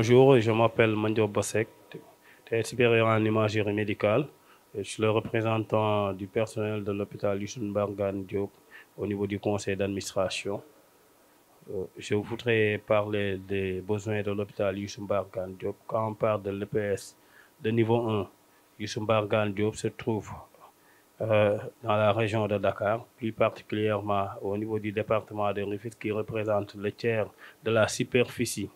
Bonjour, je m'appelle Mandio Bassek, supérieur en imagerie médicale. Je suis le représentant du personnel de l'hôpital Youssou Mbargane Diop au niveau du conseil d'administration. Je voudrais parler des besoins de l'hôpital Youssou Mbargane Diop. Quand on parle de l'EPS de niveau 1, Youssou Mbargane Diop se trouve dans la région de Dakar, plus particulièrement au niveau du département de Rufisque qui représente le tiers de la superficie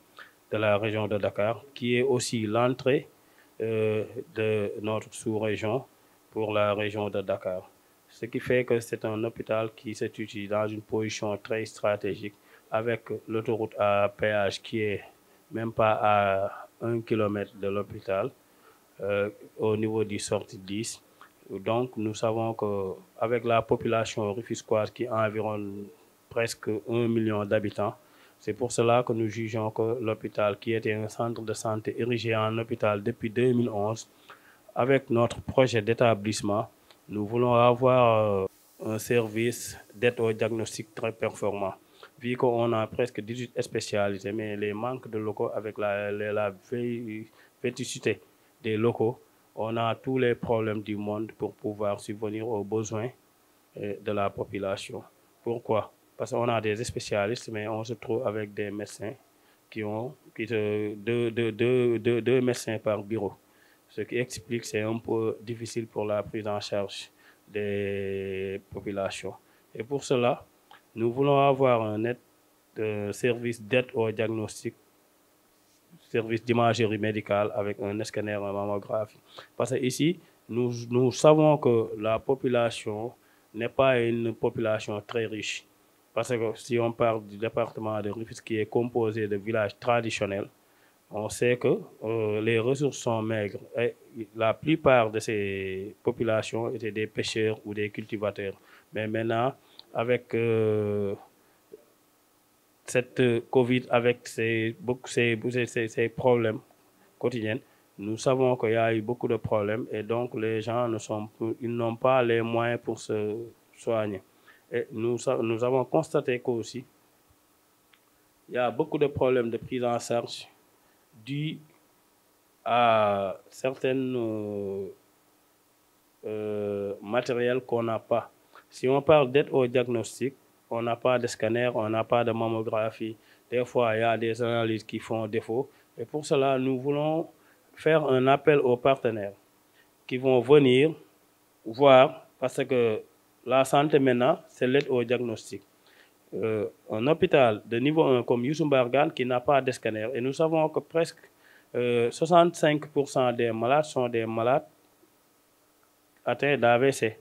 de la région de Dakar, qui est aussi l'entrée de notre sous-région pour la région de Dakar. Ce qui fait que c'est un hôpital qui se situe dans une position très stratégique avec l'autoroute à péage qui est même pas à 1 kilomètre de l'hôpital au niveau du sortie 10. Donc nous savons qu'avec la population rufisquoise qui environne presque 1 million d'habitants, c'est pour cela que nous jugeons que l'hôpital, qui était un centre de santé érigé en hôpital depuis 2011, avec notre projet d'établissement, nous voulons avoir un service d'aide au diagnostic très performant. Vu qu'on a presque 18 spécialités, mais les manques de locaux avec la vétusté des locaux, on a tous les problèmes du monde pour pouvoir subvenir aux besoins de la population. Pourquoi? Parce qu'on a des spécialistes, mais on se trouve avec des médecins deux médecins par bureau. Ce qui explique que c'est un peu difficile pour la prise en charge des populations. Et pour cela, nous voulons avoir un service d'aide au diagnostic, service d'imagerie médicale avec un scanner, une mammographie. Parce que ici, nous savons que la population n'est pas une population très riche. Parce que si on parle du département de Rufisque qui est composé de villages traditionnels, on sait que les ressources sont maigres. Et la plupart de ces populations étaient des pêcheurs ou des cultivateurs. Mais maintenant, avec cette Covid, avec ces problèmes quotidiens, nous savons qu'il y a eu beaucoup de problèmes et donc les gens n'ont pas les moyens pour se soigner. Et nous avons constaté qu'aussi, il y a beaucoup de problèmes de prise en charge dus à certains matériels qu'on n'a pas. Si on parle d'aide au diagnostic, on n'a pas de scanner, on n'a pas de mammographie. Des fois, il y a des analyses qui font défaut. Et pour cela, nous voulons faire un appel aux partenaires qui vont venir voir, parce que la santé maintenant, c'est l'aide au diagnostic. Un hôpital de niveau 1 comme Youssou Mbargane qui n'a pas de scanner, et nous savons que presque 65% des malades sont des malades atteints d'AVC.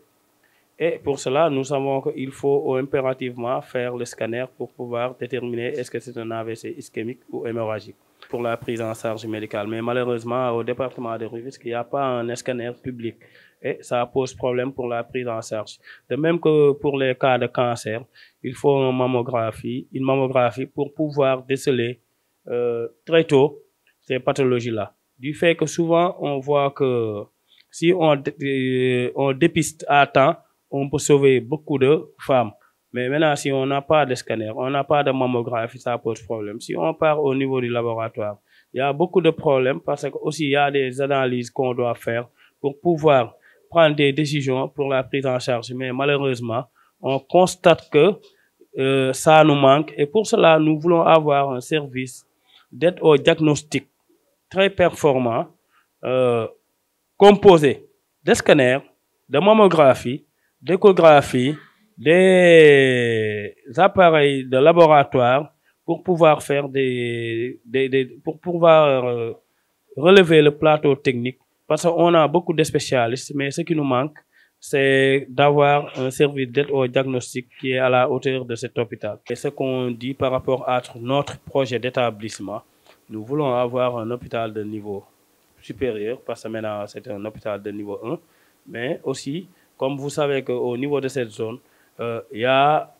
Et pour cela, nous savons qu'il faut impérativement faire le scanner pour pouvoir déterminer est-ce que c'est un AVC ischémique ou hémorragique pour la prise en charge médicale. Mais malheureusement, au département de Rufisque, il n'y a pas un scanner public et ça pose problème pour la prise en charge. De même que pour les cas de cancer, il faut une mammographie pour pouvoir déceler très tôt ces pathologies-là. Du fait que souvent, on voit que si on dépiste à temps, on peut sauver beaucoup de femmes. Mais maintenant, si on n'a pas de scanner, on n'a pas de mammographie, ça pose problème. Si on part au niveau du laboratoire, il y a beaucoup de problèmes parce que aussi il y a des analyses qu'on doit faire pour pouvoir prendre des décisions pour la prise en charge. Mais malheureusement, on constate que ça nous manque et pour cela, nous voulons avoir un service d'aide au diagnostic très performant, composé de scanners, de mammographie, d'échographie, des appareils de laboratoire pour pouvoir faire pour pouvoir relever le plateau technique. Parce qu'on a beaucoup de spécialistes, mais ce qui nous manque, c'est d'avoir un service d'aide au diagnostic qui est à la hauteur de cet hôpital. Et ce qu'on dit par rapport à notre projet d'établissement, nous voulons avoir un hôpital de niveau supérieur, parce que maintenant c'est un hôpital de niveau 1, mais aussi, comme vous savez qu'au niveau de cette zone, il y a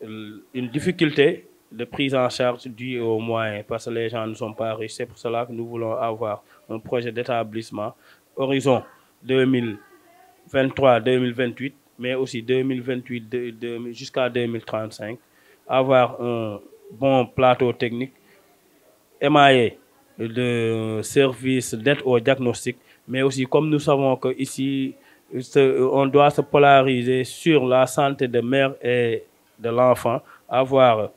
une difficulté de prise en charge due aux moyens, parce que les gens ne sont pas riches. C'est pour cela que nous voulons avoir un projet d'établissement horizon 2023-2028, mais aussi 2028 jusqu'à 2035, avoir un bon plateau technique émaillé de services d'aide au diagnostic, mais aussi comme nous savons que ici, on doit se polariser sur la santé de mère et de l'enfant, avoir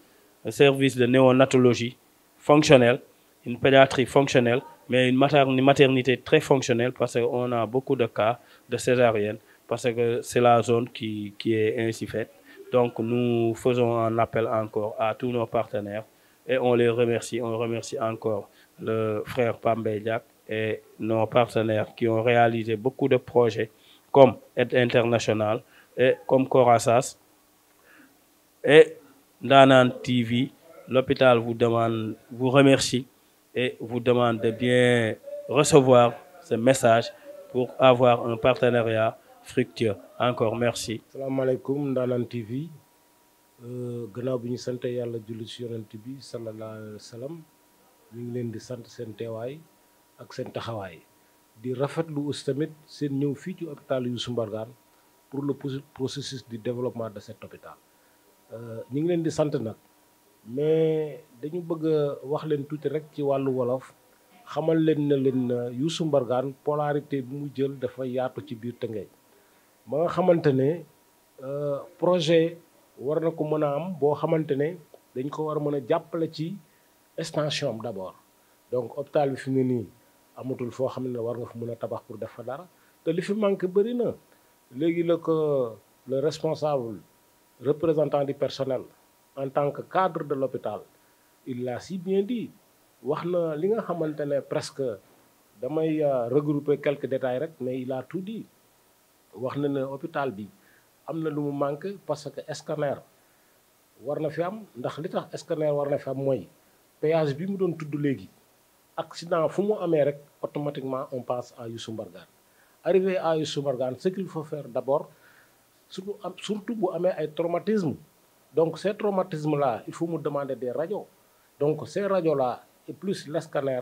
un service de néonatologie fonctionnel, une pédiatrie fonctionnelle, mais une maternité très fonctionnelle parce qu'on a beaucoup de cas de césarienne, parce que c'est la zone qui est ainsi faite. Donc nous faisons un appel encore à tous nos partenaires et on les remercie. On remercie encore le frère Pambé Diak et nos partenaires qui ont réalisé beaucoup de projets comme Aide Internationale et comme Corassas et Ndanan TV. L'hôpital vous remercie et vous demande de bien recevoir ce message pour avoir un partenariat fructueux. Encore merci. Salaamaaleykum Ndanan TV gannaaw bi ñu sant yàlla julli ci yonent bi sallallahu alayhi wa sallam ñu ngi leen di sant seen teewaay ak seen taxawaay di rafetlu aussi tamit seen ñëw fii ci hôpital Youssou Mbargane pour le processus du développement de cet hôpital ñu ngi leen di sant nag mais dañu bëgg a wax leen tuuti rek ci wàllu wolof xamal leen ne leen Youssou Mbargane polarité bi mu jël dafa yaatu ci biir Tëngéej ba nga xamante ne projet war na ko mën a am boo xamante ne dañ ko war a mën a jàppale ci extension am d'abord donc hôpital bi fi mu ne nii amatul foo xam ne war nga fa mën a tabax pour def fa dara te li fi manqué bëri na léegi la ko le responsable représentant du personnel en tant que cadre de l'hôpital il l'a si bien dit wax na li nga xamante ne presque damay regrouper quelques détails rek mais il a tout dit wax na ne hôpital bi am na lu mu manqué parce que scanner war na fi am ndax li tax scanner war na fi am mooy péage bi mu doon tudd léegi accident fu mu amee rek automatiquement on passe à Youssou Mbargane arrivé à Youssou Mbargane ce qu'il faut faire d'abord surtout bu amee ay traumatisme donc ces traumatismes là il faut mu demander des radios donc ces radios là et plus le scanner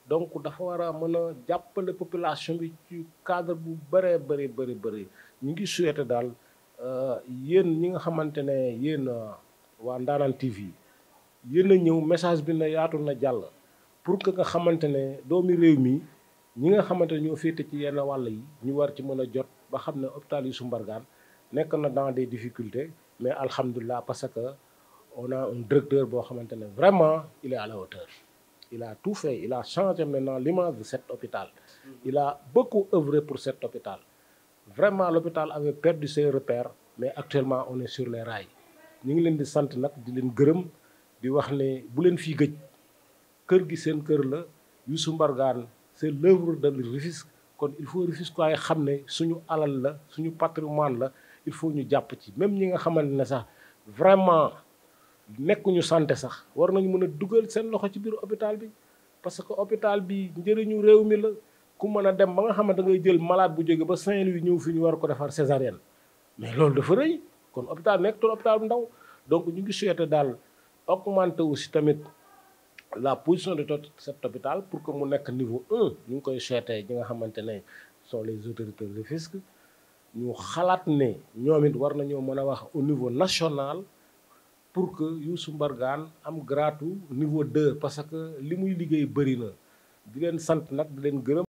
donc dafa war a mën a jàppale population bi ci cadre bu bëree bëri ñu ngi souhaité daal yéen ñi nga xamante ne yéen waa Ndanan TV yéen a ñëw message bi na yaatu na jàll pour que nga xamante ne doomi réew mi ñi nga xamante ne ñoo féete ci yenn wàll yi ñu war ci mën a jot ba xam ne hôpital Youssou Mbargane nekk na dans des difficultés mais alhamdulilah parce que on a un directeur boo xamante ne vraiment il est à la hauteur. Il a tout fait, il a changé maintenant l'image de cet hôpital. Il a beaucoup œuvré pour cet hôpital. Vraiment, l'hôpital avait perdu ses repères, mais actuellement, on est sur les rails. Nous ngi leen di sant nag di leen gërëm di wax ne bu leen fii gëj kër gi seen kër la Youssou Mbargane c'est l'œuvre de Rufisque kon il faut Rufisque waaye xam ne suñu alal la suñu patrimoine la il faut ñu jàpp ci même ñi nga xamante ne sax vraiment nekkuñu santé sax war nañu mën a dugal seen loxo ci biir hôpital bi parce que hôpital bi njëriñu réew mi la ku mën a dem ba nga xamante ngay jël malade bu jóge ba Saint-Louis ñëw fi ñu war ko defar césarienne mais loolu dafa rëy kon hôpital nekkatul hôpital bu ndaw donc ñu ngi souhaité daal augmenter aussi tamit la position de cet hôpital pour que mu nekk niveau 1 ñu ngi koy souhaité ñi nga xamante ne sont les autorités de Rufisque ñu xalaat ne ñoom it war nañoo mën a wax au niveau national pour que Youssou Mbargane am gratu niveau 2 parce que li muy liggéey bëri na di leen sant nag di leen gërëm